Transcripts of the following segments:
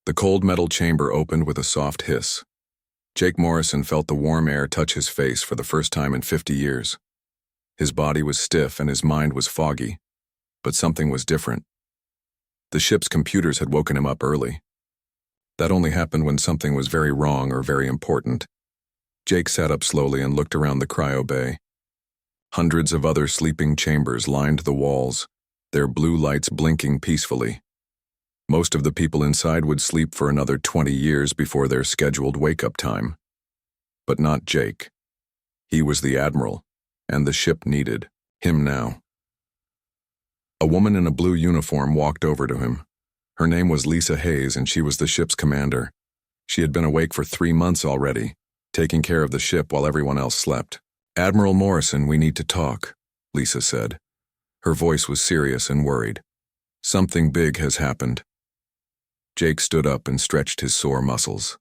The cold metal chamber opened with a soft hiss. Jake Morrison felt the warm air touch his face for the first time in 50 years. His body was stiff and his mind was foggy, but something was different. The ship's computers had woken him up early. That only happened when something was very wrong or very important. Jake sat up slowly and looked around the cryo bay. Hundreds of other sleeping chambers lined the walls, their blue lights blinking peacefully. Most of the people inside would sleep for another 20 years before their scheduled wake-up time. But not Jake. He was the admiral, and the ship needed him now. A woman in a blue uniform walked over to him. Her name was Lisa Hayes, and she was the ship's commander. She had been awake for 3 months already, taking care of the ship while everyone else slept. "Admiral Morrison, we need to talk," Lisa said. Her voice was serious and worried. "Something big has happened." Jake stood up and stretched his sore muscles.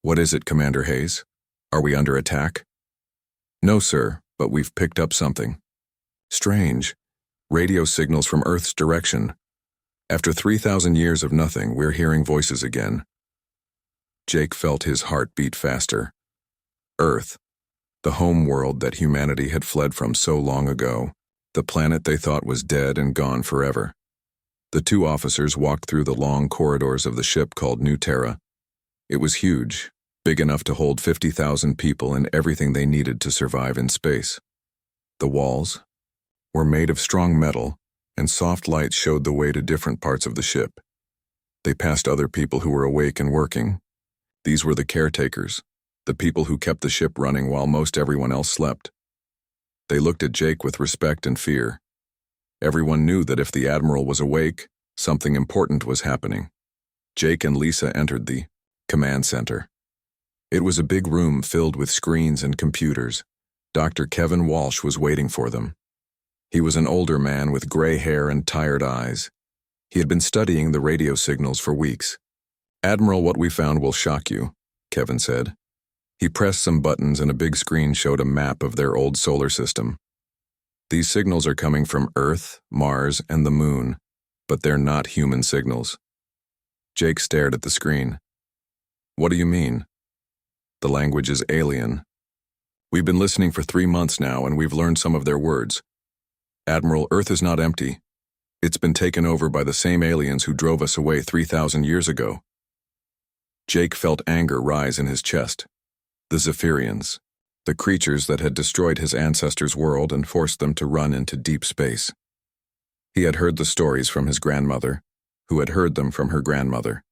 "What is it, Commander Hayes? Are we under attack?" "No, sir, but we've picked up something." "Strange. Radio signals from Earth's direction. After 3,000 years of nothing, we're hearing voices again." Jake felt his heart beat faster. Earth, the home world that humanity had fled from so long ago, the planet they thought was dead and gone forever. The two officers walked through the long corridors of the ship called New Terra. It was huge, big enough to hold 50,000 people and everything they needed to survive in space. The walls were made of strong metal, and soft lights showed the way to different parts of the ship. They passed other people who were awake and working. These were the caretakers, the people who kept the ship running while most everyone else slept. They looked at Jake with respect and fear. Everyone knew that if the Admiral was awake, something important was happening. Jake and Lisa entered the command center. It was a big room filled with screens and computers. Dr. Kevin Walsh was waiting for them. He was an older man with gray hair and tired eyes. He had been studying the radio signals for weeks. "Admiral, what we found will shock you," Kevin said. He pressed some buttons and a big screen showed a map of their old solar system. "These signals are coming from Earth, Mars, and the Moon, but they're not human signals." Jake stared at the screen. "What do you mean?" "The language is alien. We've been listening for 3 months now, and we've learned some of their words. Admiral, Earth is not empty. It's been taken over by the same aliens who drove us away 3,000 years ago." Jake felt anger rise in his chest. The Zephyrians, the creatures that had destroyed his ancestors' world and forced them to run into deep space. He had heard the stories from his grandmother, who had heard them from her grandmother.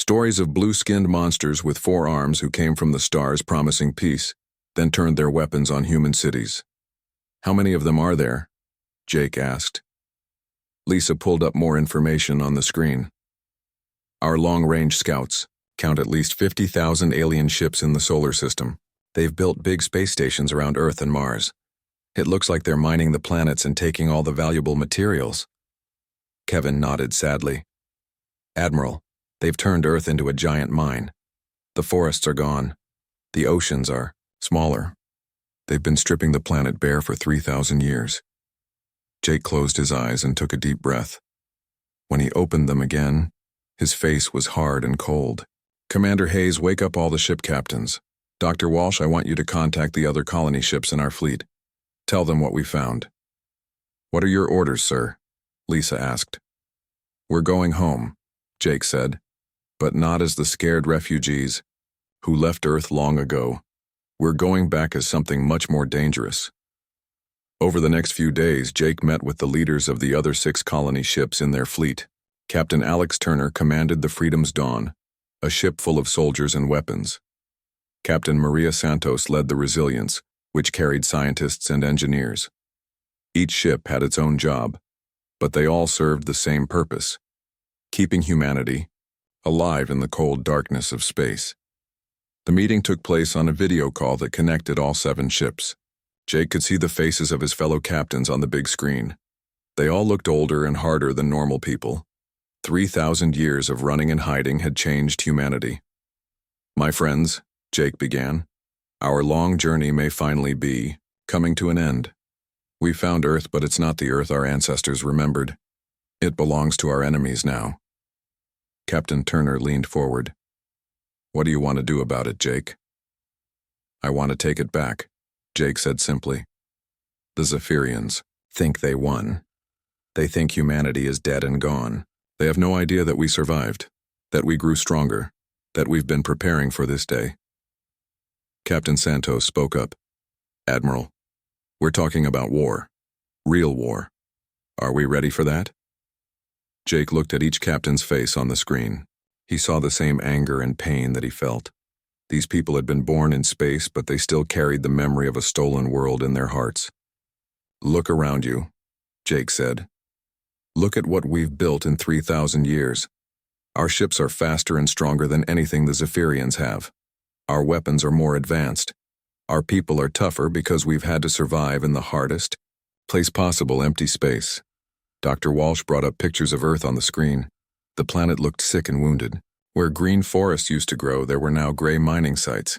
Stories of blue-skinned monsters with 4 arms who came from the stars promising peace, then turned their weapons on human cities. "How many of them are there?" Jake asked. Lisa pulled up more information on the screen. "Our long-range scouts count at least 50,000 alien ships in the solar system. They've built big space stations around Earth and Mars. It looks like they're mining the planets and taking all the valuable materials." Kevin nodded sadly. "Admiral, they've turned Earth into a giant mine. The forests are gone. The oceans are smaller. They've been stripping the planet bare for 3,000 years. Jake closed his eyes and took a deep breath. When he opened them again, his face was hard and cold. "Commander Hayes, wake up all the ship captains. Dr. Walsh, I want you to contact the other colony ships in our fleet. Tell them what we found." "What are your orders, sir?" Lisa asked. "We're going home," Jake said, "but not as the scared refugees who left Earth long ago. We're going back as something much more dangerous." Over the next few days, Jake met with the leaders of the other 6 colony ships in their fleet. Captain Alex Turner commanded the Freedom's Dawn, a ship full of soldiers and weapons. Captain Maria Santos led the Resilience, which carried scientists and engineers. Each ship had its own job, but they all served the same purpose: keeping humanity alive in the cold darkness of space. The meeting took place on a video call that connected all 7 ships. Jake could see the faces of his fellow captains on the big screen. They all looked older and harder than normal people. 3,000 years of running and hiding had changed humanity. "My friends," Jake began, "our long journey may finally be coming to an end. We found Earth, but it's not the Earth our ancestors remembered. It belongs to our enemies now." Captain Turner leaned forward. "What do you want to do about it, Jake?" "I want to take it back," Jake said simply. "The Zephyrians think they won. They think humanity is dead and gone. They have no idea that we survived, that we grew stronger, that we've been preparing for this day." Captain Santos spoke up. "Admiral, we're talking about war. Real war. Are we ready for that?" Jake looked at each captain's face on the screen. He saw the same anger and pain that he felt. These people had been born in space, but they still carried the memory of a stolen world in their hearts. "Look around you," Jake said. "Look at what we've built in 3,000 years. Our ships are faster and stronger than anything the Zephyrians have. Our weapons are more advanced. Our people are tougher because we've had to survive in the hardest place possible, empty space." Dr. Walsh brought up pictures of Earth on the screen. The planet looked sick and wounded. Where green forests used to grow, there were now gray mining sites.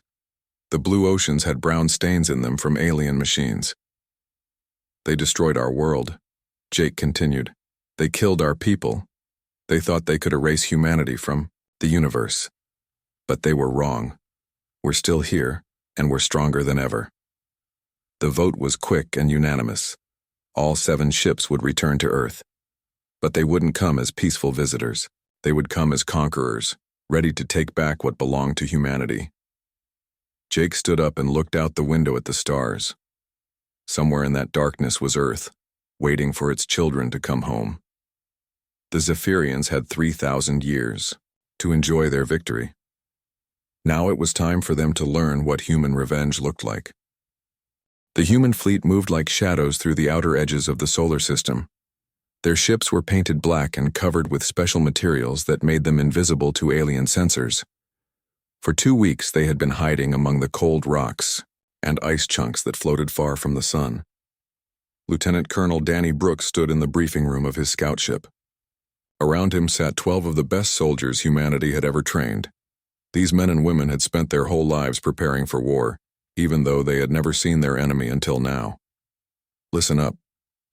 The blue oceans had brown stains in them from alien machines. "They destroyed our world," Jake continued. "They killed our people. They thought they could erase humanity from the universe. But they were wrong. We're still here, and we're stronger than ever." The vote was quick and unanimous. All 7 ships would return to Earth. But they wouldn't come as peaceful visitors. They would come as conquerors, ready to take back what belonged to humanity. Jake stood up and looked out the window at the stars. Somewhere in that darkness was Earth, waiting for its children to come home. The Zephyrians had 3,000 years to enjoy their victory. Now it was time for them to learn what human revenge looked like. The human fleet moved like shadows through the outer edges of the solar system. Their ships were painted black and covered with special materials that made them invisible to alien sensors. For 2 weeks they had been hiding among the cold rocks and ice chunks that floated far from the sun. Lieutenant Colonel Danny Brooks stood in the briefing room of his scout ship. Around him sat 12 of the best soldiers humanity had ever trained. These men and women had spent their whole lives preparing for war, even though they had never seen their enemy until now. "Listen up,"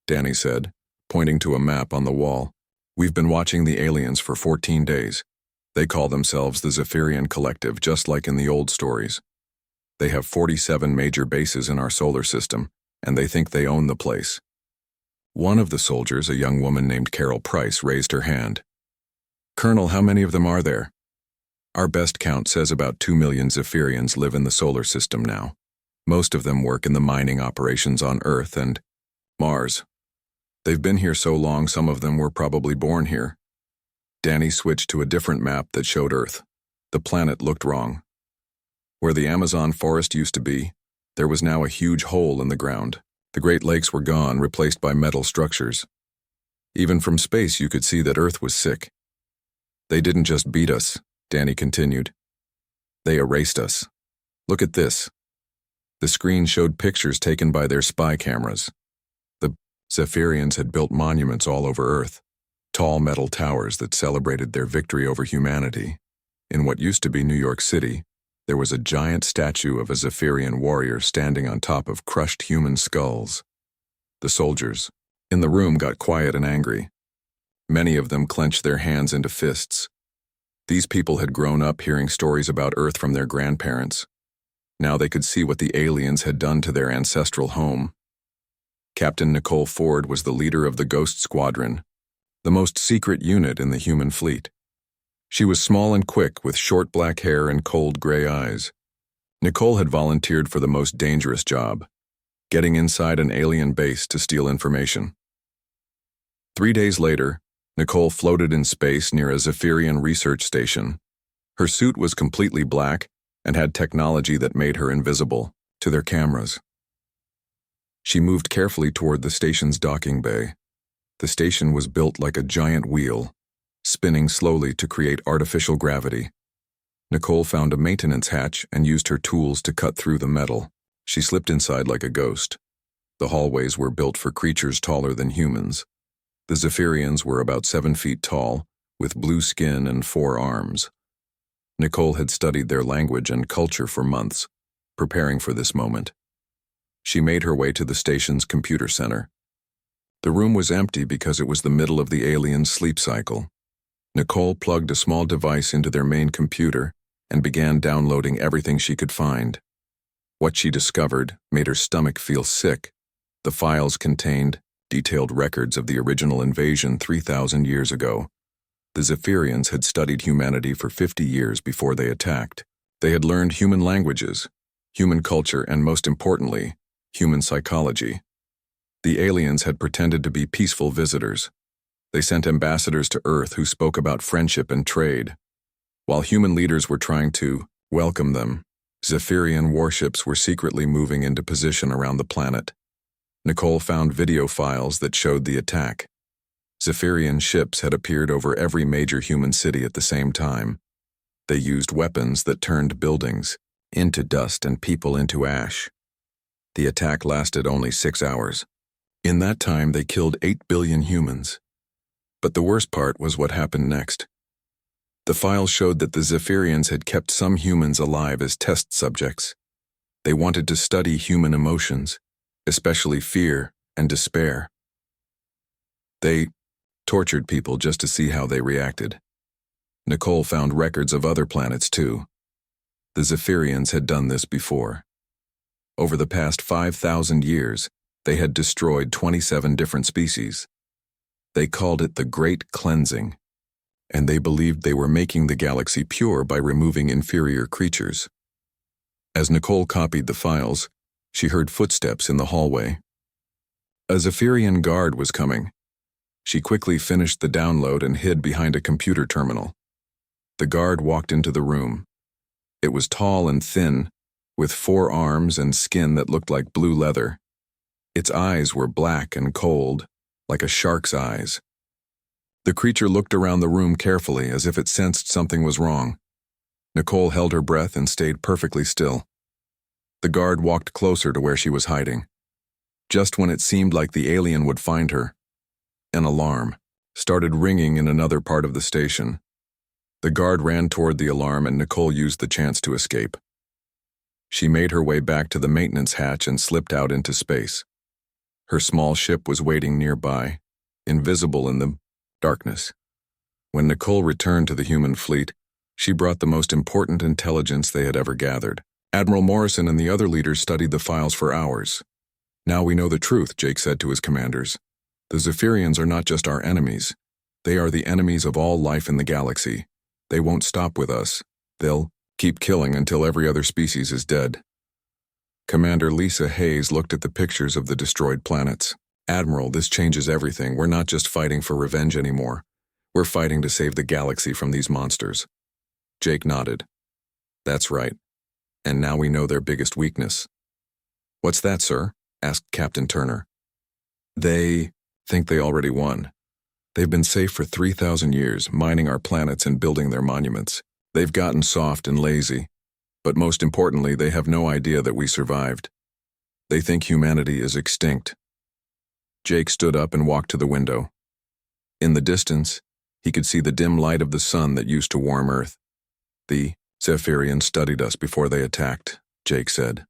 Danny said, pointing to a map on the wall. "We've been watching the aliens for 14 days. They call themselves the Zephyrian Collective, just like in the old stories. They have 47 major bases in our solar system, and they think they own the place." One of the soldiers, a young woman named Carol Price, raised her hand. "Colonel, how many of them are there?" "Our best count says about 2 million Zephyrians live in the solar system now. Most of them work in the mining operations on Earth and Mars. They've been here so long some of them were probably born here." Danny switched to a different map that showed Earth. The planet looked wrong. Where the Amazon forest used to be, there was now a huge hole in the ground. The Great Lakes were gone, replaced by metal structures. Even from space you could see that Earth was sick. "They didn't just beat us," Danny continued. "They erased us. Look at this." The screen showed pictures taken by their spy cameras. The Zephyrians had built monuments all over Earth, tall metal towers that celebrated their victory over humanity. In what used to be New York City, there was a giant statue of a Zephyrian warrior standing on top of crushed human skulls. The soldiers in the room got quiet and angry. Many of them clenched their hands into fists. These people had grown up hearing stories about Earth from their grandparents. Now they could see what the aliens had done to their ancestral home. Captain Nicole Ford was the leader of the Ghost Squadron, the most secret unit in the human fleet. She was small and quick, with short black hair and cold gray eyes. Nicole had volunteered for the most dangerous job, getting inside an alien base to steal information. 3 days later, Nicole floated in space near a Zephyrian research station. Her suit was completely black and had technology that made her invisible to their cameras. She moved carefully toward the station's docking bay. The station was built like a giant wheel, spinning slowly to create artificial gravity. Nicole found a maintenance hatch and used her tools to cut through the metal. She slipped inside like a ghost. The hallways were built for creatures taller than humans. The Zephyrians were about 7 feet tall, with blue skin and 4 arms. Nicole had studied their language and culture for months, preparing for this moment. She made her way to the station's computer center. The room was empty because it was the middle of the aliens' sleep cycle. Nicole plugged a small device into their main computer and began downloading everything she could find. What she discovered made her stomach feel sick. The files contained detailed records of the original invasion 3,000 years ago. The Zephyrians had studied humanity for 50 years before they attacked. They had learned human languages, human culture, and most importantly, human psychology. The aliens had pretended to be peaceful visitors. They sent ambassadors to Earth who spoke about friendship and trade. While human leaders were trying to welcome them, Zephyrian warships were secretly moving into position around the planet. Nicole found video files that showed the attack. Zephyrian ships had appeared over every major human city at the same time. They used weapons that turned buildings into dust and people into ash. The attack lasted only 6 hours. In that time, they killed 8 billion humans. But the worst part was what happened next. The files showed that the Zephyrians had kept some humans alive as test subjects. They wanted to study human emotions, especially fear and despair. They tortured people just to see how they reacted. Nicole found records of other planets too. The Zephyrians had done this before. Over the past 5,000 years, they had destroyed 27 different species. They called it the Great Cleansing, and they believed they were making the galaxy pure by removing inferior creatures. As Nicole copied the files, she heard footsteps in the hallway. A Zephyrian guard was coming. She quickly finished the download and hid behind a computer terminal. The guard walked into the room. It was tall and thin, with 4 arms and skin that looked like blue leather. Its eyes were black and cold, like a shark's eyes. The creature looked around the room carefully as if it sensed something was wrong. Nicole held her breath and stayed perfectly still. The guard walked closer to where she was hiding. Just when it seemed like the alien would find her, an alarm started ringing in another part of the station. The guard ran toward the alarm and Nicole used the chance to escape. She made her way back to the maintenance hatch and slipped out into space. Her small ship was waiting nearby, invisible in the darkness. When Nicole returned to the human fleet, she brought the most important intelligence they had ever gathered. Admiral Morrison and the other leaders studied the files for hours. "Now we know the truth," Jake said to his commanders. "The Zephyrians are not just our enemies. They are the enemies of all life in the galaxy. They won't stop with us. They'll keep killing until every other species is dead." Commander Lisa Hayes looked at the pictures of the destroyed planets. "Admiral, this changes everything. We're not just fighting for revenge anymore. We're fighting to save the galaxy from these monsters." Jake nodded. "That's right. And now we know their biggest weakness." "What's that, sir?" asked Captain Turner. "They think they already won. They've been safe for 3,000 years, mining our planets and building their monuments. They've gotten soft and lazy. But most importantly, they have no idea that we survived. They think humanity is extinct." Jake stood up and walked to the window. In the distance, he could see the dim light of the sun that used to warm Earth. "The Zephyrians studied us before they attacked," Jake said.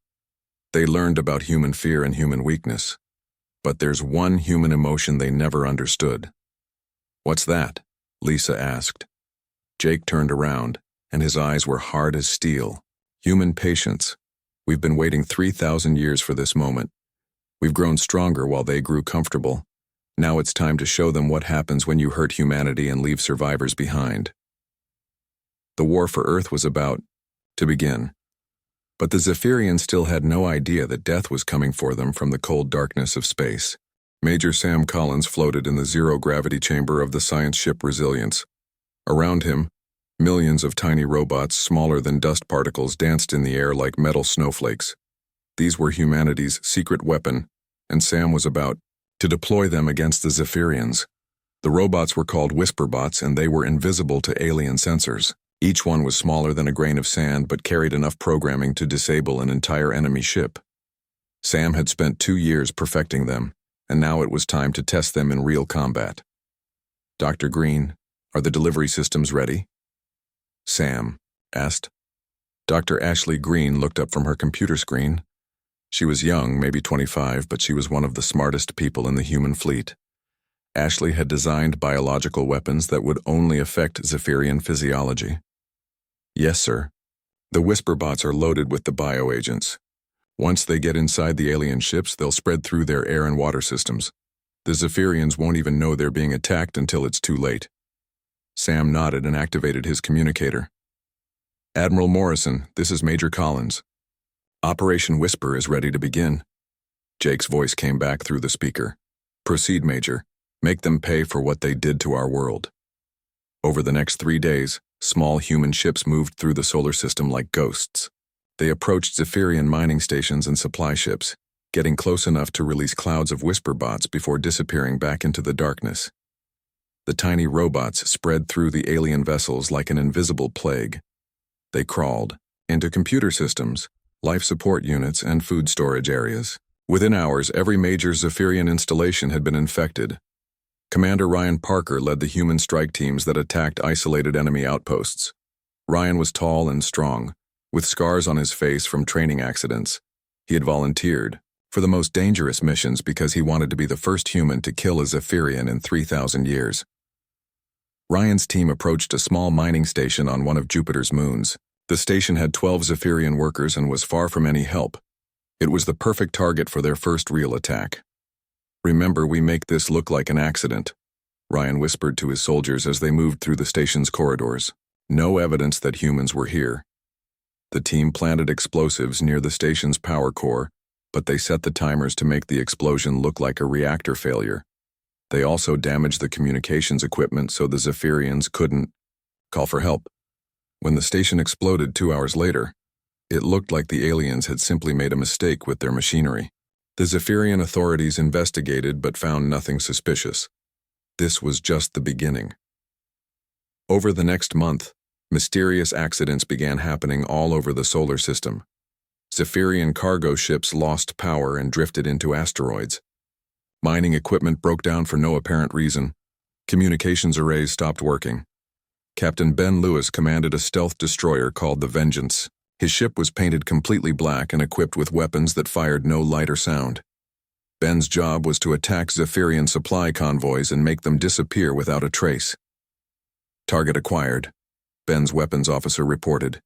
"They learned about human fear and human weakness. But there's one human emotion they never understood." "What's that?" Lisa asked. Jake turned around, and his eyes were hard as steel. "Human patience. We've been waiting 3,000 years for this moment. We've grown stronger while they grew comfortable. Now it's time to show them what happens when you hurt humanity and leave survivors behind." The war for Earth was about to begin. But the Zephyrians still had no idea that death was coming for them from the cold darkness of space. Major Sam Collins floated in the zero-gravity chamber of the science ship Resilience. Around him, millions of tiny robots smaller than dust particles danced in the air like metal snowflakes. These were humanity's secret weapon, and Sam was about to deploy them against the Zephyrians. The robots were called Whisperbots, and they were invisible to alien sensors. Each one was smaller than a grain of sand but carried enough programming to disable an entire enemy ship. Sam had spent 2 years perfecting them, and now it was time to test them in real combat. "Dr. Green, are the delivery systems ready?" Sam asked. Dr. Ashley Green looked up from her computer screen. She was young, maybe 25, but she was one of the smartest people in the human fleet. Ashley had designed biological weapons that would only affect Zephyrian physiology. Yes, sir. The Whisperbots are loaded with the bioagents. Once they get inside the alien ships, they'll spread through their air and water systems. The Zephyrians won't even know they're being attacked until it's too late. Sam nodded and activated his communicator. Admiral Morrison, this is Major Collins. Operation Whisper is ready to begin. Jake's voice came back through the speaker. Proceed, Major. Make them pay for what they did to our world. Over the next 3 days, small human ships moved through the solar system like ghosts. They approached Zephyrian mining stations and supply ships, getting close enough to release clouds of Whisperbots before disappearing back into the darkness. The tiny robots spread through the alien vessels like an invisible plague. They crawled into computer systems, life support units, and food storage areas. Within hours, every major Zephyrian installation had been infected. Commander Ryan Parker led the human strike teams that attacked isolated enemy outposts. Ryan was tall and strong, with scars on his face from training accidents. He had volunteered for the most dangerous missions because he wanted to be the first human to kill a Zephyrian in 3,000 years. Ryan's team approached a small mining station on one of Jupiter's moons. The station had 12 Zephyrian workers and was far from any help. It was the perfect target for their first real attack. Remember, we make this look like an accident, Ryan whispered to his soldiers as they moved through the station's corridors. No evidence that humans were here. The team planted explosives near the station's power core, but they set the timers to make the explosion look like a reactor failure. They also damaged the communications equipment so the Zephyrians couldn't call for help. When the station exploded 2 hours later, it looked like the aliens had simply made a mistake with their machinery. The Zephyrian authorities investigated but found nothing suspicious. This was just the beginning. Over the next month, mysterious accidents began happening all over the solar system. Zephyrian cargo ships lost power and drifted into asteroids. Mining equipment broke down for no apparent reason. Communications arrays stopped working. Captain Ben Lewis commanded a stealth destroyer called the Vengeance. His ship was painted completely black and equipped with weapons that fired no light or sound. Ben's job was to attack Zephyrian supply convoys and make them disappear without a trace. Target acquired, Ben's weapons officer reported.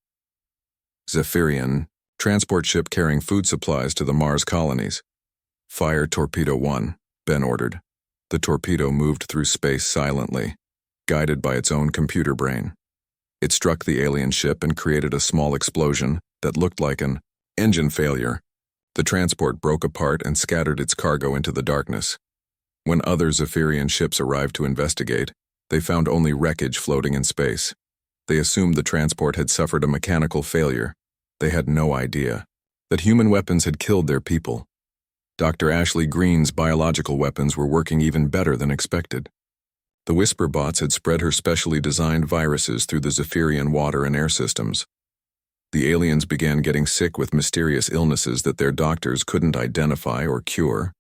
Zephyrian, transport ship carrying food supplies to the Mars colonies. Fire Torpedo 1, Ben ordered. The torpedo moved through space silently, guided by its own computer brain. It struck the alien ship and created a small explosion that looked like an engine failure. The transport broke apart and scattered its cargo into the darkness. When other Zephyrian ships arrived to investigate, they found only wreckage floating in space. They assumed the transport had suffered a mechanical failure. They had no idea that human weapons had killed their people. Dr. Ashley Green's biological weapons were working even better than expected. The Whisperbots had spread her specially designed viruses through the Zephyrian water and air systems. The aliens began getting sick with mysterious illnesses that their doctors couldn't identify or cure.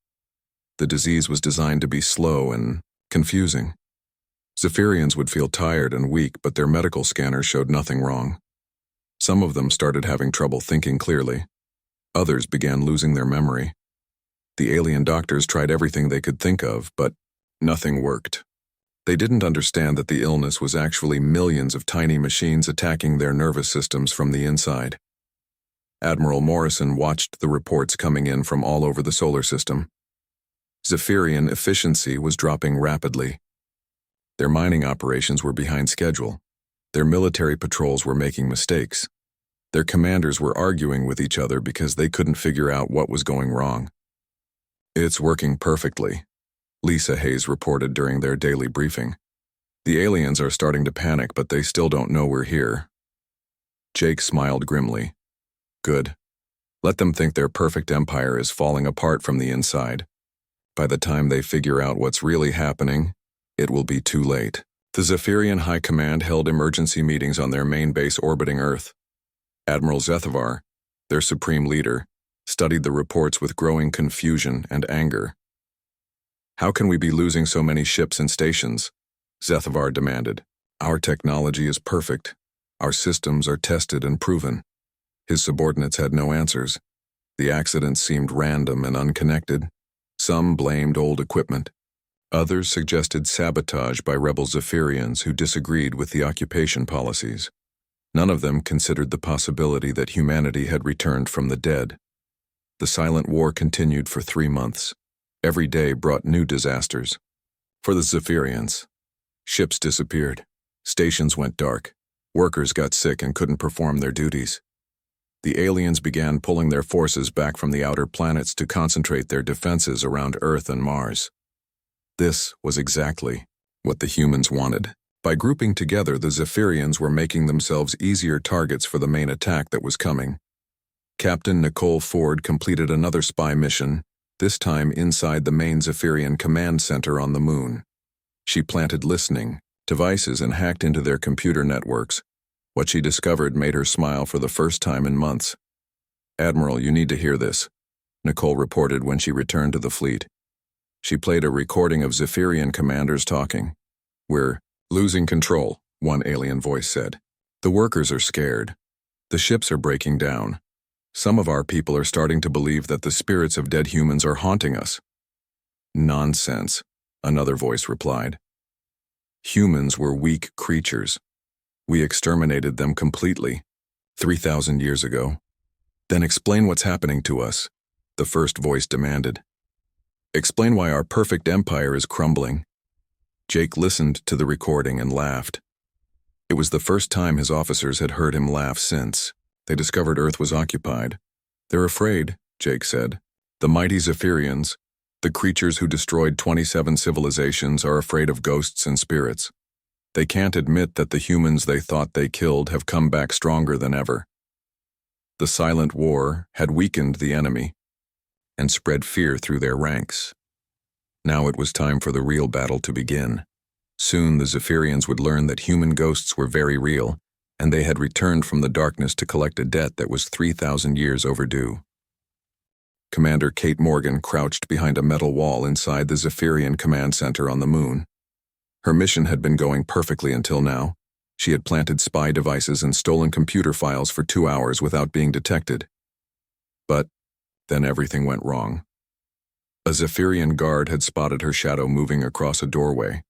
The disease was designed to be slow and confusing. Zephyrians would feel tired and weak, but their medical scanners showed nothing wrong. Some of them started having trouble thinking clearly. Others began losing their memory. The alien doctors tried everything they could think of, but nothing worked. They didn't understand that the illness was actually millions of tiny machines attacking their nervous systems from the inside. Admiral Morrison watched the reports coming in from all over the solar system. Zephyrian efficiency was dropping rapidly. Their mining operations were behind schedule. Their military patrols were making mistakes. Their commanders were arguing with each other because they couldn't figure out what was going wrong. It's working perfectly, Lisa Hayes reported during their daily briefing. The aliens are starting to panic, but they still don't know we're here. Jake smiled grimly. Good. Let them think their perfect empire is falling apart from the inside. By the time they figure out what's really happening, it will be too late. The Zephyrian High Command held emergency meetings on their main base orbiting Earth. Admiral Zethavar, their supreme leader, studied the reports with growing confusion and anger. How can we be losing so many ships and stations? Zethavar demanded. Our technology is perfect. Our systems are tested and proven. His subordinates had no answers. The accidents seemed random and unconnected. Some blamed old equipment. Others suggested sabotage by rebel Zephyrians who disagreed with the occupation policies. None of them considered the possibility that humanity had returned from the dead. The silent war continued for 3 months. Every day brought new disasters. For the Zephyrians, ships disappeared, stations went dark, workers got sick and couldn't perform their duties. The aliens began pulling their forces back from the outer planets to concentrate their defenses around Earth and Mars. This was exactly what the humans wanted. By grouping together, the Zephyrians were making themselves easier targets for the main attack that was coming. Captain Nicole Ford completed another spy mission, this time inside the main Zephyrian command center on the moon. She planted listening devices and hacked into their computer networks. What she discovered made her smile for the first time in months. "Admiral, you need to hear this," Nicole reported when she returned to the fleet. She played a recording of Zephyrian commanders talking. "We're losing control," one alien voice said. "The workers are scared. The ships are breaking down. Some of our people are starting to believe that the spirits of dead humans are haunting us." "Nonsense," another voice replied. "Humans were weak creatures. We exterminated them completely 3,000 years ago." "Then explain what's happening to us," the first voice demanded. "Explain why our perfect empire is crumbling." Jake listened to the recording and laughed. It was the first time his officers had heard him laugh since they discovered Earth was occupied. "They're afraid," Jake said. "The mighty Zephyrians, the creatures who destroyed 27 civilizations, are afraid of ghosts and spirits. They can't admit that the humans they thought they killed have come back stronger than ever." The silent war had weakened the enemy and spread fear through their ranks. Now it was time for the real battle to begin. Soon the Zephyrians would learn that human ghosts were very real, and they had returned from the darkness to collect a debt that was 3,000 years overdue. Commander Kate Morgan crouched behind a metal wall inside the Zephyrian command center on the moon. Her mission had been going perfectly until now. She had planted spy devices and stolen computer files for 2 hours without being detected. But then everything went wrong. A Zephyrian guard had spotted her shadow moving across a doorway.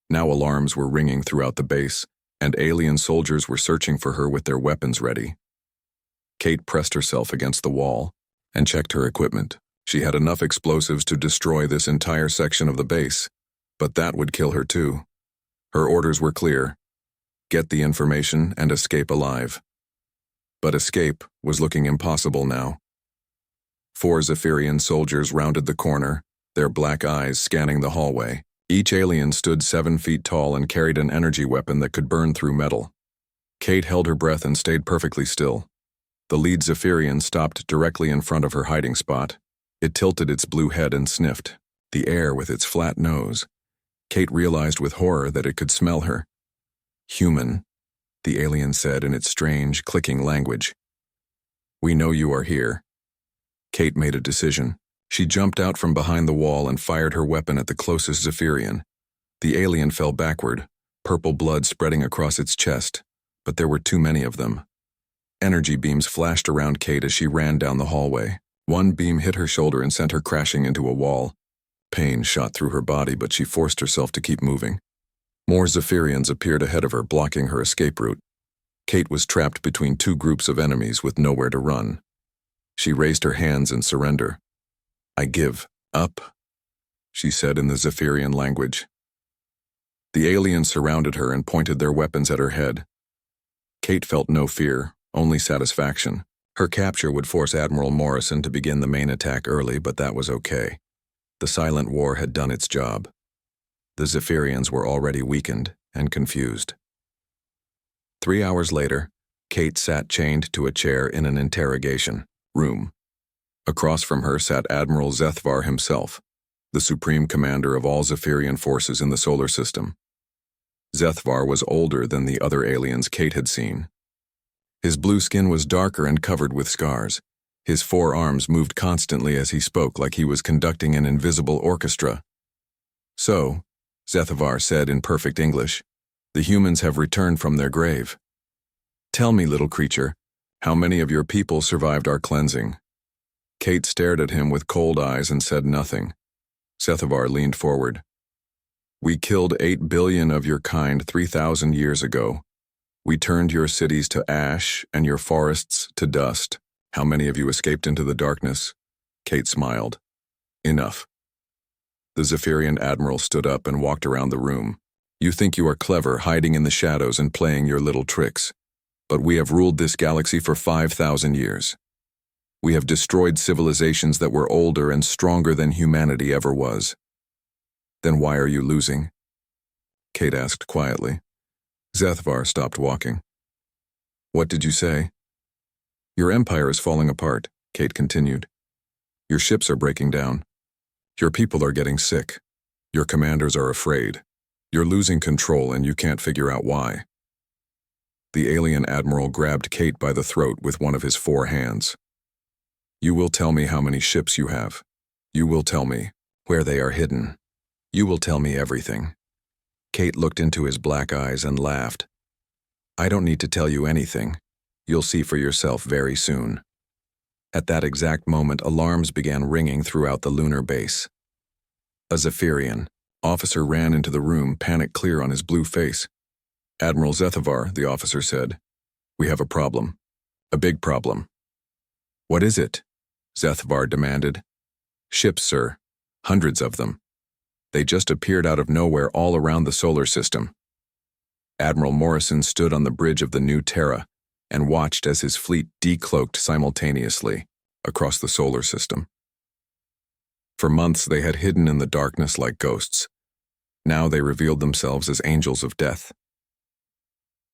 Now alarms were ringing throughout the base, and alien soldiers were searching for her with their weapons ready. Kate pressed herself against the wall and checked her equipment. She had enough explosives to destroy this entire section of the base, but that would kill her too. Her orders were clear: get the information and escape alive. But escape was looking impossible now. 4 Zephyrian soldiers rounded the corner, their black eyes scanning the hallway. Each alien stood 7 feet tall and carried an energy weapon that could burn through metal. Kate held her breath and stayed perfectly still. The lead Zephyrian stopped directly in front of her hiding spot. It tilted its blue head and sniffed the air with its flat nose. Kate realized with horror that it could smell her. "Human," the alien said in its strange, clicking language. "We know you are here." Kate made a decision. She jumped out from behind the wall and fired her weapon at the closest Zephyrian. The alien fell backward, purple blood spreading across its chest, but there were too many of them. Energy beams flashed around Kate as she ran down the hallway. One beam hit her shoulder and sent her crashing into a wall. Pain shot through her body, but she forced herself to keep moving. More Zephyrians appeared ahead of her, blocking her escape route. Kate was trapped between 2 groups of enemies with nowhere to run. She raised her hands in surrender. "I give up," she said in the Zephyrian language. The aliens surrounded her and pointed their weapons at her head. Kate felt no fear, only satisfaction. Her capture would force Admiral Morrison to begin the main attack early, but that was okay. The silent war had done its job. The Zephyrians were already weakened and confused. 3 hours later, Kate sat chained to a chair in an interrogation room. Across from her sat Admiral Zethvar himself, the supreme commander of all Zephyrian forces in the solar system. Zethvar was older than the other aliens Kate had seen. His blue skin was darker and covered with scars. His 4 arms moved constantly as he spoke, like he was conducting an invisible orchestra. "So," Zethvar said in perfect English, "the humans have returned from their grave. Tell me, little creature, how many of your people survived our cleansing?" Kate stared at him with cold eyes and said nothing. Sethavar leaned forward. We killed 8 billion of your kind 3,000 years ago. We turned your cities to ash and your forests to dust. How many of you escaped into the darkness? Kate smiled. Enough. The Zephyrian admiral stood up and walked around the room. You think you are clever, hiding in the shadows and playing your little tricks. But we have ruled this galaxy for 5,000 years. We have destroyed civilizations that were older and stronger than humanity ever was. Then why are you losing? Kate asked quietly. Sethavar stopped walking. What did you say? Your empire is falling apart, Kate continued. Your ships are breaking down. Your people are getting sick. Your commanders are afraid. You're losing control and you can't figure out why. The alien admiral grabbed Kate by the throat with one of his 4 hands. You will tell me how many ships you have. You will tell me where they are hidden. You will tell me everything. Kate looked into his black eyes and laughed. I don't need to tell you anything. You'll see for yourself very soon. At that exact moment, alarms began ringing throughout the lunar base. A Zephyrian officer ran into the room, panic clear on his blue face. Admiral Sethavar, the officer said, we have a problem. A big problem. What is it? Sethavar demanded. Ships, sir. Hundreds of them. They just appeared out of nowhere all around the solar system. Admiral Morrison stood on the bridge of the new Terra and watched as his fleet decloaked simultaneously across the solar system. For months they had hidden in the darkness like ghosts. Now they revealed themselves as angels of death.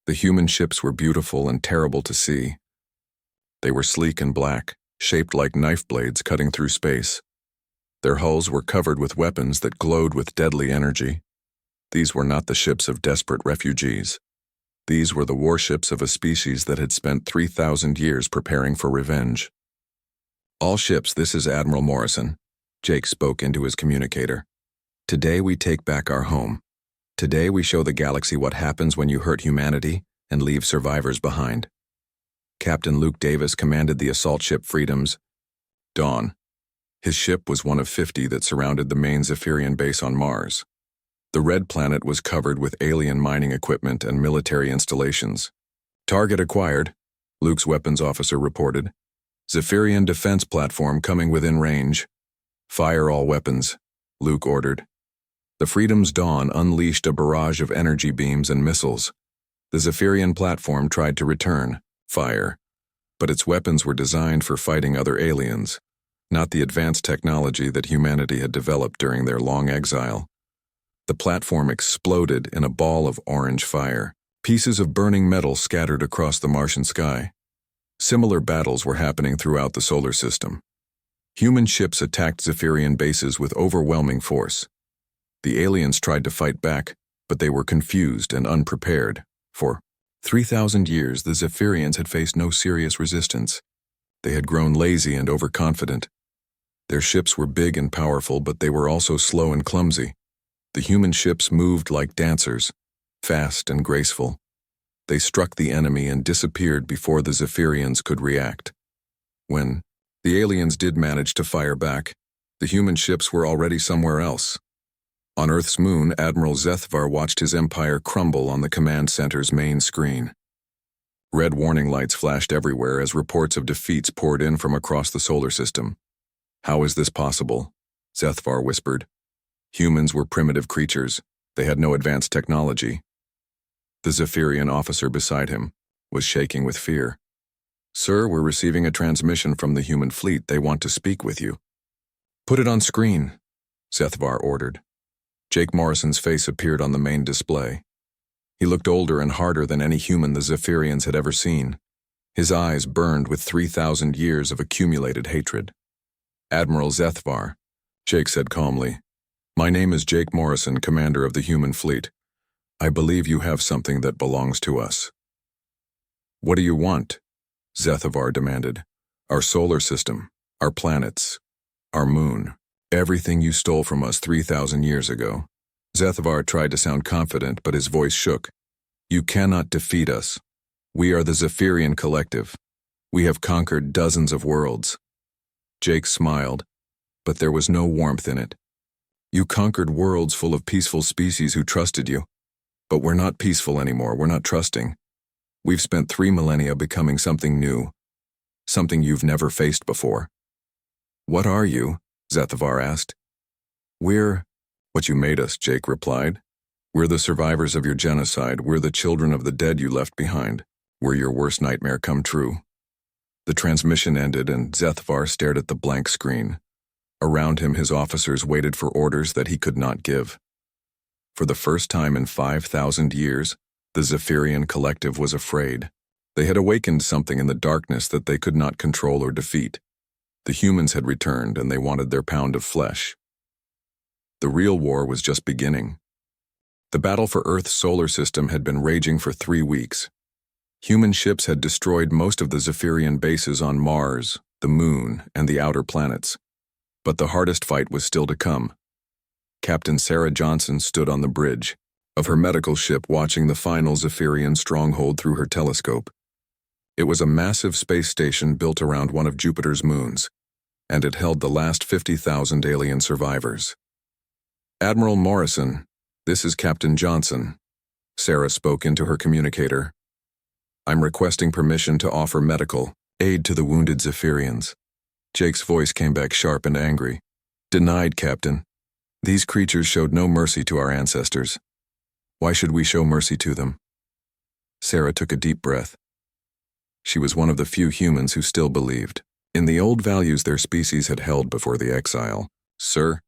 The human ships were beautiful and terrible to see. They were sleek and black, shaped like knife blades cutting through space. Their hulls were covered with weapons that glowed with deadly energy. These were not the ships of desperate refugees. These were the warships of a species that had spent 3,000 years preparing for revenge. All ships, this is Admiral Morrison. Jake spoke into his communicator. Today we take back our home. Today we show the galaxy what happens when you hurt humanity and leave survivors behind. Captain Luke Davis commanded the assault ship Freedom's Dawn. His ship was one of 50 that surrounded the main Zephyrian base on Mars. The red planet was covered with alien mining equipment and military installations. Target acquired, Luke's weapons officer reported. Zephyrian defense platform coming within range. Fire all weapons, Luke ordered. The Freedom's Dawn unleashed a barrage of energy beams and missiles. The Zephyrian platform tried to return, fire, but its weapons were designed for fighting other aliens, not the advanced technology that humanity had developed during their long exile. The platform exploded in a ball of orange fire. Pieces of burning metal scattered across the Martian sky. Similar battles were happening throughout the solar system. Human ships attacked Zephyrian bases with overwhelming force. The aliens tried to fight back, but they were confused and unprepared. For 3,000 years, the Zephyrians had faced no serious resistance. They had grown lazy and overconfident. Their ships were big and powerful, but they were also slow and clumsy. The human ships moved like dancers, fast and graceful. They struck the enemy and disappeared before the Zephyrians could react. When the aliens did manage to fire back, the human ships were already somewhere else. On Earth's moon, Admiral Sethavar watched his empire crumble on the command center's main screen. Red warning lights flashed everywhere as reports of defeats poured in from across the solar system. How is this possible? Sethavar whispered. Humans were primitive creatures. They had no advanced technology. The Zephyrian officer beside him was shaking with fear. Sir, we're receiving a transmission from the human fleet. They want to speak with you. Put it on screen, Sethavar ordered. Jake Morrison's face appeared on the main display. He looked older and harder than any human the Zephyrians had ever seen. His eyes burned with 3,000 years of accumulated hatred. Admiral Sethavar, Jake said calmly. My name is Jake Morrison, commander of the human fleet. I believe you have something that belongs to us. What do you want? Sethavar demanded. Our solar system, our planets, our moon, everything you stole from us 3,000 years ago. Sethavar tried to sound confident, but his voice shook. You cannot defeat us. We are the Zephyrian Collective. We have conquered dozens of worlds. Jake smiled, but there was no warmth in it. You conquered worlds full of peaceful species who trusted you. But we're not peaceful anymore, we're not trusting. We've spent 3 millennia becoming something new, something you've never faced before. What are you? Zethavar asked. We're what you made us, Jake replied. We're the survivors of your genocide, we're the children of the dead you left behind. We're your worst nightmare come true. The transmission ended and Zethavar stared at the blank screen. Around him his officers waited for orders that he could not give. For the first time in 5,000 years, the Zephyrian collective was afraid. They had awakened something in the darkness that they could not control or defeat. The humans had returned and they wanted their pound of flesh. The real war was just beginning. The battle for Earth's solar system had been raging for 3 weeks. Human ships had destroyed most of the Zephyrian bases on Mars, the Moon, and the outer planets. But the hardest fight was still to come. Captain Sarah Johnson stood on the bridge of her medical ship watching the final Zephyrian stronghold through her telescope. It was a massive space station built around one of Jupiter's moons, and it held the last 50,000 alien survivors. Admiral Morrison, this is Captain Johnson. Sarah spoke into her communicator. I'm requesting permission to offer medical aid to the wounded Zephyrians. Jake's voice came back sharp and angry. Denied, Captain. These creatures showed no mercy to our ancestors. Why should we show mercy to them? Sarah took a deep breath. She was one of the few humans who still believed in the old values their species had held before the exile. Sir,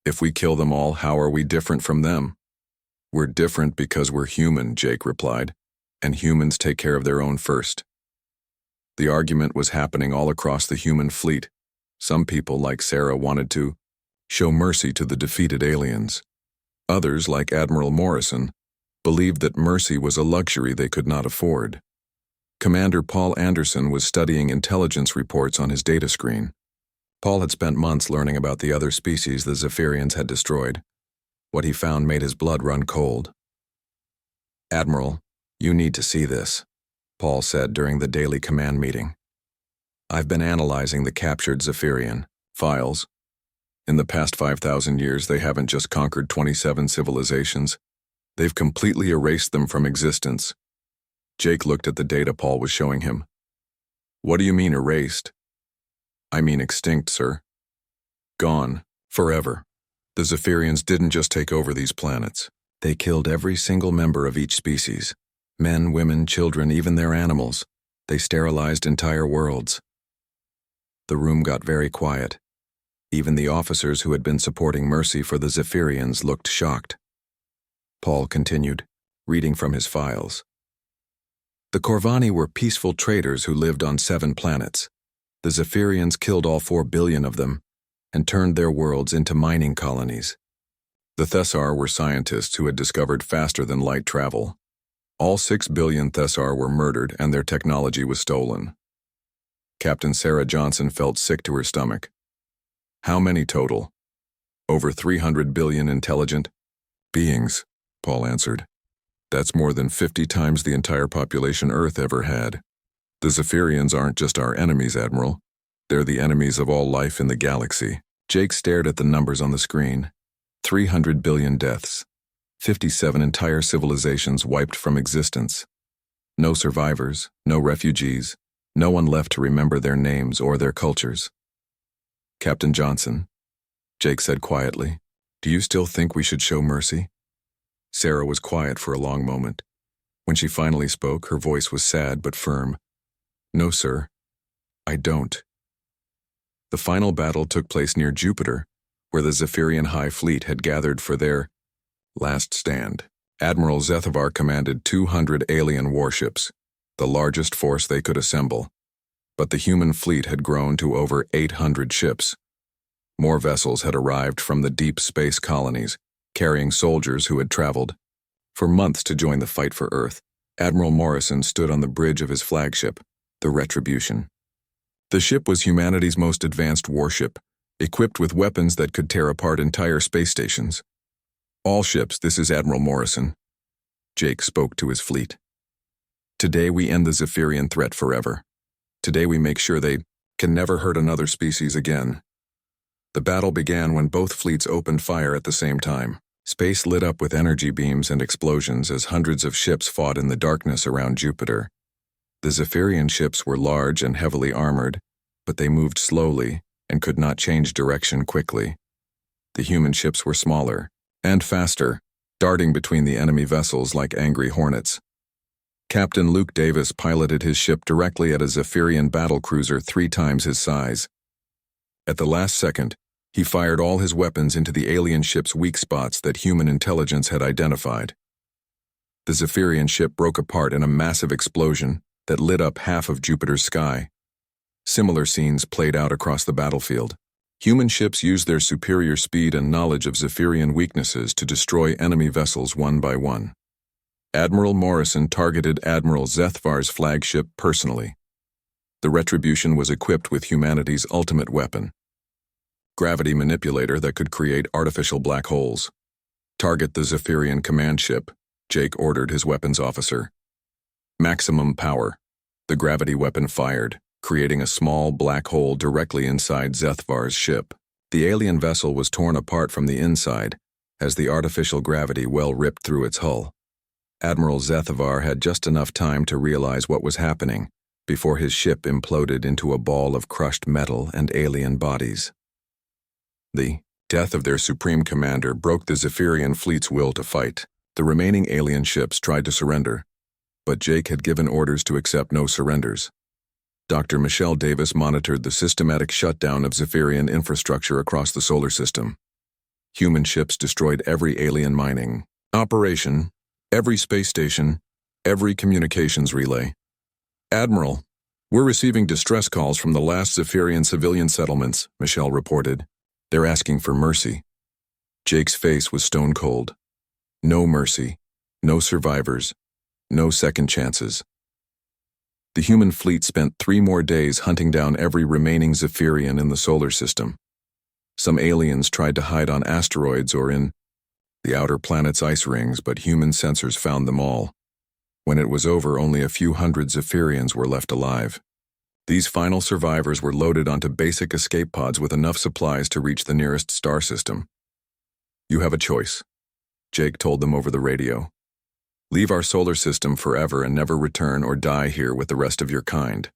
if we kill them all, how are we different from them? We're different because we're human, Jake replied, and humans take care of their own first. The argument was happening all across the human fleet. Some people, like Sarah, wanted to show mercy to the defeated aliens. Others, like Admiral Morrison, believed that mercy was a luxury they could not afford. Commander Paul Anderson was studying intelligence reports on his data screen. Paul had spent months learning about the other species the Zephyrians had destroyed. What he found made his blood run cold. Admiral, you need to see this, Paul said during the daily command meeting. I've been analyzing the captured Zephyrian files. In the past 5,000 years, they haven't just conquered 27 civilizations. They've completely erased them from existence. Jake looked at the data Paul was showing him. What do you mean erased? I mean extinct, sir. Gone. Forever. The Zephyrians didn't just take over these planets. They killed every single member of each species. Men, women, children, even their animals. They sterilized entire worlds. The room got very quiet. Even the officers who had been supporting mercy for the Zephyrians looked shocked. Paul continued, reading from his files. The Corvani were peaceful traders who lived on 7 planets. The Zephyrians killed all 4 billion of them and turned their worlds into mining colonies. The Thessar were scientists who had discovered faster-than-light travel. All 6 billion Thessar were murdered and their technology was stolen. Captain Sarah Johnson felt sick to her stomach. How many total? Over 300 billion intelligent beings, Paul answered. That's more than 50 times the entire population Earth ever had. The Zephyrians aren't just our enemies, Admiral. They're the enemies of all life in the galaxy. Jake stared at the numbers on the screen. 300 billion deaths. 57 entire civilizations wiped from existence. No survivors, no refugees, no one left to remember their names or their cultures. Captain Johnson, Jake said quietly, do you still think we should show mercy? Sarah was quiet for a long moment. When she finally spoke, her voice was sad but firm. No, sir. I don't. The final battle took place near Jupiter, where the Zephyrian High Fleet had gathered for their last stand. Admiral Zethavar commanded 200 alien warships, the largest force they could assemble. But the human fleet had grown to over 800 ships. More vessels had arrived from the deep space colonies, carrying soldiers who had traveled for months to join the fight for Earth. Admiral Morrison stood on the bridge of his flagship, the Retribution. The ship was humanity's most advanced warship, equipped with weapons that could tear apart entire space stations. All ships, this is Admiral Morrison. Jake spoke to his fleet. Today we end the Zephyrian threat forever. Today we make sure they can never hurt another species again. The battle began when both fleets opened fire at the same time. Space lit up with energy beams and explosions as hundreds of ships fought in the darkness around Jupiter. The Zephyrian ships were large and heavily armored, but they moved slowly and could not change direction quickly. The human ships were smaller and faster, darting between the enemy vessels like angry hornets. Captain Luke Davis piloted his ship directly at a Zephyrian battlecruiser 3 times his size. At the last second, he fired all his weapons into the alien ship's weak spots that human intelligence had identified. The Zephyrian ship broke apart in a massive explosion that lit up half of Jupiter's sky. Similar scenes played out across the battlefield. Human ships used their superior speed and knowledge of Zephyrian weaknesses to destroy enemy vessels one by one. Admiral Morrison targeted Admiral Zethvar's flagship personally. The Retribution was equipped with humanity's ultimate weapon, gravity manipulator that could create artificial black holes. Target the Zephyrian command ship, Jake ordered his weapons officer. Maximum power. The gravity weapon fired, creating a small black hole directly inside Zethvar's ship. The alien vessel was torn apart from the inside, as the artificial gravity well ripped through its hull. Admiral Zethvar had just enough time to realize what was happening before his ship imploded into a ball of crushed metal and alien bodies. The death of their supreme commander broke the Zephyrian fleet's will to fight. The remaining alien ships tried to surrender, but Jake had given orders to accept no surrenders. Dr. Michelle Davis monitored the systematic shutdown of Zephyrian infrastructure across the solar system. Human ships destroyed every alien mining operation, every space station, every communications relay. Admiral, we're receiving distress calls from the last Zephyrian civilian settlements, Michelle reported. They're asking for mercy. Jake's face was stone cold. No mercy, no survivors, no second chances. The human fleet spent 3 more days hunting down every remaining Zephyrian in the solar system. Some aliens tried to hide on asteroids or in the outer planet's ice rings, but human sensors found them all. When it was over, only a few hundred Zephyrians were left alive. These final survivors were loaded onto basic escape pods with enough supplies to reach the nearest star system. You have a choice, Jake told them over the radio. Leave our solar system forever and never return, or die here with the rest of your kind.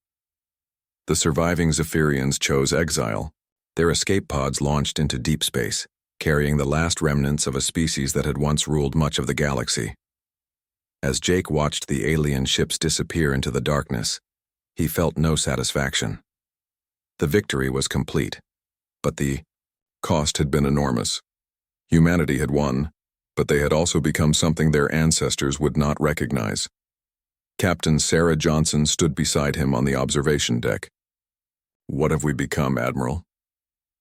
The surviving Zephyrians chose exile. Their escape pods launched into deep space, carrying the last remnants of a species that had once ruled much of the galaxy. As Jake watched the alien ships disappear into the darkness, he felt no satisfaction. The victory was complete, but the cost had been enormous. Humanity had won, but they had also become something their ancestors would not recognize. Captain Sarah Johnson stood beside him on the observation deck. What have we become, Admiral?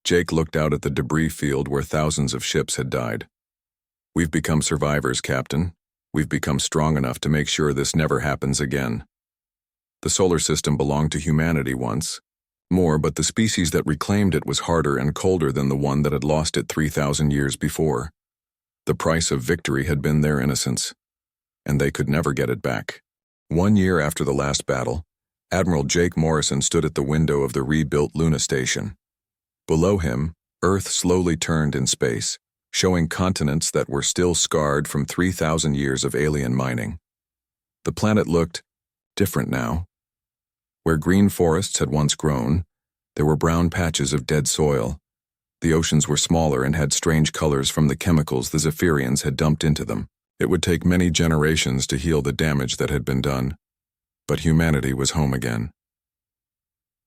Jake looked out at the debris field where thousands of ships had died. We've become survivors, Captain. We've become strong enough to make sure this never happens again. The solar system belonged to humanity once. More, but the species that reclaimed it was harder and colder than the one that had lost it 3,000 years before. The price of victory had been their innocence, and they could never get it back. 1 year after the last battle, Admiral Jake Morrison stood at the window of the rebuilt Luna station. Below him, Earth slowly turned in space, showing continents that were still scarred from 3,000 years of alien mining. The planet looked different now. Where green forests had once grown, there were brown patches of dead soil. The oceans were smaller and had strange colors from the chemicals the Zephyrians had dumped into them. It would take many generations to heal the damage that had been done, but humanity was home again.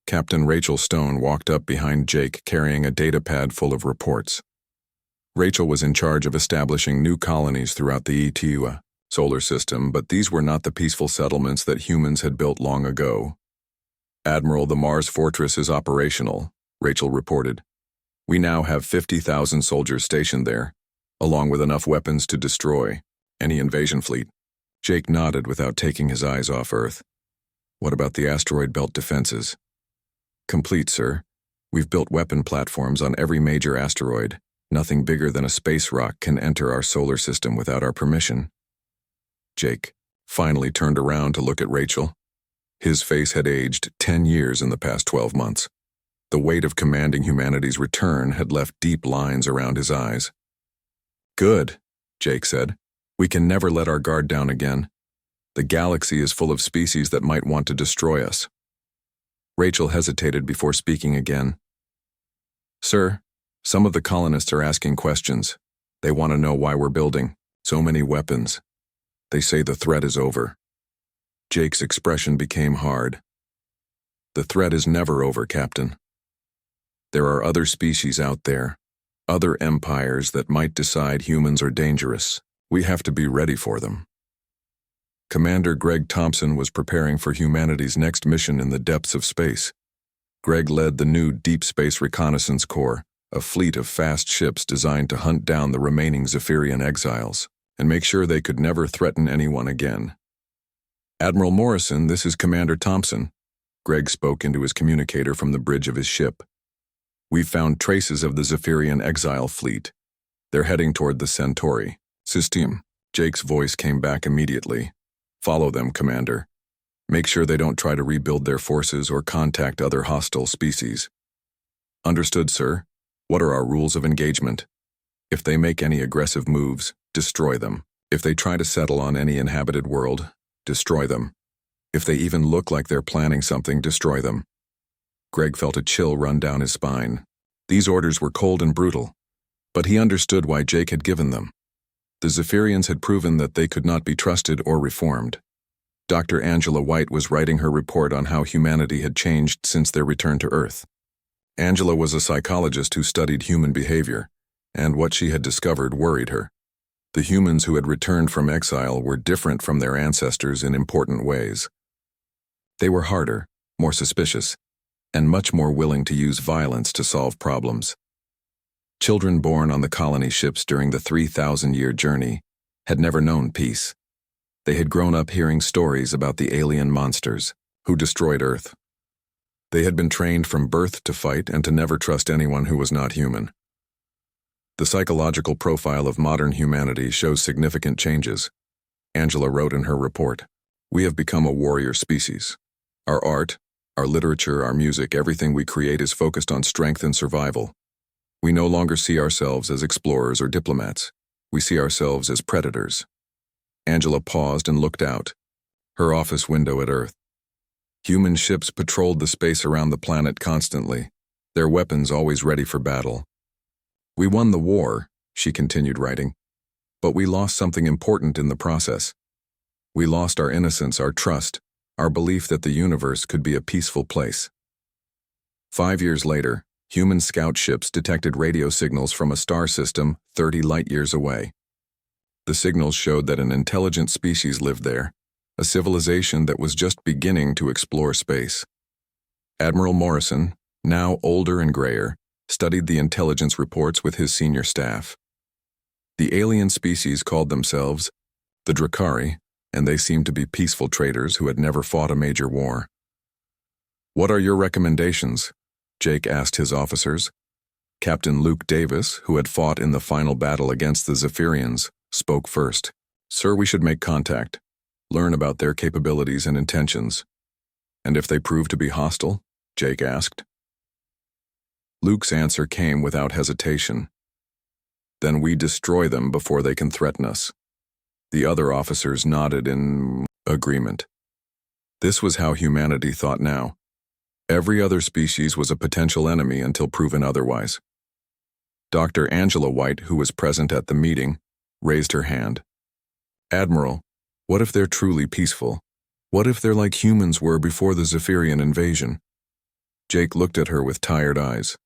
Captain Rachel Stone walked up behind Jake carrying a datapad full of reports. Rachel was in charge of establishing new colonies throughout the ETA solar system, but these were not the peaceful settlements that humans had built long ago. Admiral, the Mars Fortress is operational, Rachel reported. We now have 50,000 soldiers stationed there, along with enough weapons to destroy any invasion fleet. Jake nodded without taking his eyes off Earth. What about the asteroid belt defenses? Complete, sir. We've built weapon platforms on every major asteroid. Nothing bigger than a space rock can enter our solar system without our permission. Jake finally turned around to look at Rachel. His face had aged 10 years in the past 12 months. The weight of commanding humanity's return had left deep lines around his eyes. "Good," Jake said. "We can never let our guard down again. The galaxy is full of species that might want to destroy us." Rachel hesitated before speaking again. "Sir, some of the colonists are asking questions. They want to know why we're building so many weapons. They say the threat is over." Jake's expression became hard. "The threat is never over, Captain. There are other species out there, other empires that might decide humans are dangerous. We have to be ready for them." Commander Greg Thompson was preparing for humanity's next mission in the depths of space. Greg led the new Deep Space Reconnaissance Corps, a fleet of fast ships designed to hunt down the remaining Zephyrian exiles and make sure they could never threaten anyone again. "Admiral Morrison, this is Commander Thompson." Greg spoke into his communicator from the bridge of his ship. "We've found traces of the Zephyrian exile fleet. They're heading toward the Centauri system." Jake's voice came back immediately. "Follow them, Commander. Make sure they don't try to rebuild their forces or contact other hostile species." "Understood, sir. What are our rules of engagement?" "If they make any aggressive moves, destroy them. If they try to settle on any inhabited world, destroy them. If they even look like they're planning something, destroy them." Greg felt a chill run down his spine. These orders were cold and brutal, but he understood why Jake had given them. The Zephyrians had proven that they could not be trusted or reformed. Dr. Angela White was writing her report on how humanity had changed since their return to Earth. Angela was a psychologist who studied human behavior, and what she had discovered worried her. The humans who had returned from exile were different from their ancestors in important ways. They were harder, more suspicious, and much more willing to use violence to solve problems. Children born on the colony ships during the 3,000-year journey had never known peace. They had grown up hearing stories about the alien monsters who destroyed Earth. They had been trained from birth to fight and to never trust anyone who was not human. The psychological profile of modern humanity shows significant changes. Angela wrote in her report, "We have become a warrior species. Our art, our literature, our music, everything we create is focused on strength and survival. We no longer see ourselves as explorers or diplomats. We see ourselves as predators." Angela paused and looked out, her office window at Earth. Human ships patrolled the space around the planet constantly, their weapons always ready for battle. "We won the war," she continued writing, "but we lost something important in the process. We lost our innocence, our trust, our belief that the universe could be a peaceful place." 5 years later, human scout ships detected radio signals from a star system 30 light-years away. The signals showed that an intelligent species lived there, a civilization that was just beginning to explore space. Admiral Morrison, now older and grayer, studied the intelligence reports with his senior staff. The alien species called themselves the Drakari, and they seemed to be peaceful traders who had never fought a major war. "What are your recommendations?" Jake asked his officers. Captain Luke Davis, who had fought in the final battle against the Zephyrians, spoke first. "Sir, we should make contact, learn about their capabilities and intentions." "And if they prove to be hostile?" Jake asked. Luke's answer came without hesitation. "Then we destroy them before they can threaten us." The other officers nodded in agreement. This was how humanity thought now. Every other species was a potential enemy until proven otherwise. Dr. Angela White, who was present at the meeting, raised her hand. "Admiral, what if they're truly peaceful? What if they're like humans were before the Zephyrian invasion?" Jake looked at her with tired eyes.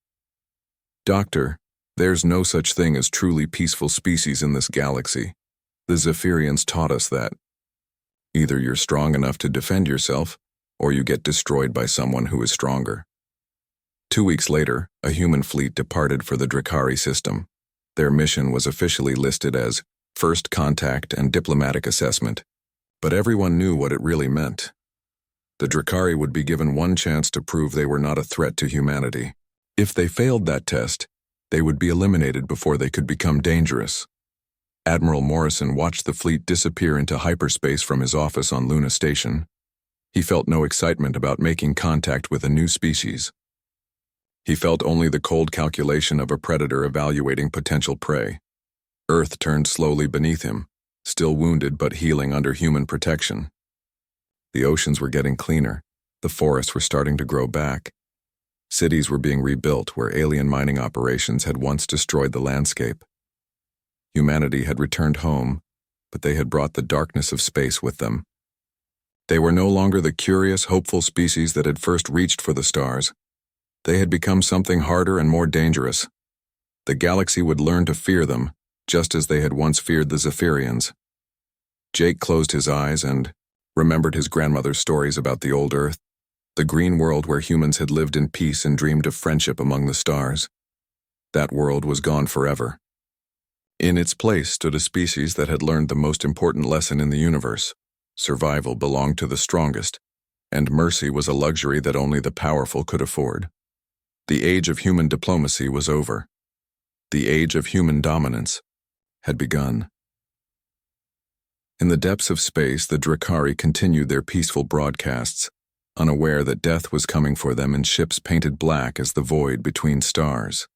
"Doctor, there's no such thing as truly peaceful species in this galaxy. The Zephyrians taught us that. Either you're strong enough to defend yourself, or you get destroyed by someone who is stronger." 2 weeks later, a human fleet departed for the Drakari system. Their mission was officially listed as First Contact and Diplomatic Assessment, but everyone knew what it really meant. The Drakari would be given one chance to prove they were not a threat to humanity. If they failed that test, they would be eliminated before they could become dangerous. Admiral Morrison watched the fleet disappear into hyperspace from his office on Luna Station. He felt no excitement about making contact with a new species. He felt only the cold calculation of a predator evaluating potential prey. Earth turned slowly beneath him, still wounded but healing under human protection. The oceans were getting cleaner, the forests were starting to grow back. Cities were being rebuilt where alien mining operations had once destroyed the landscape. Humanity had returned home, but they had brought the darkness of space with them. They were no longer the curious, hopeful species that had first reached for the stars. They had become something harder and more dangerous. The galaxy would learn to fear them, just as they had once feared the Zephyrians. Jake closed his eyes and remembered his grandmother's stories about the old Earth, the green world where humans had lived in peace and dreamed of friendship among the stars. That world was gone forever. In its place stood a species that had learned the most important lesson in the universe. Survival belonged to the strongest, and mercy was a luxury that only the powerful could afford. The age of human diplomacy was over. The age of human dominance had begun. In the depths of space, the Drakari continued their peaceful broadcasts, unaware that death was coming for them in ships painted black as the void between stars.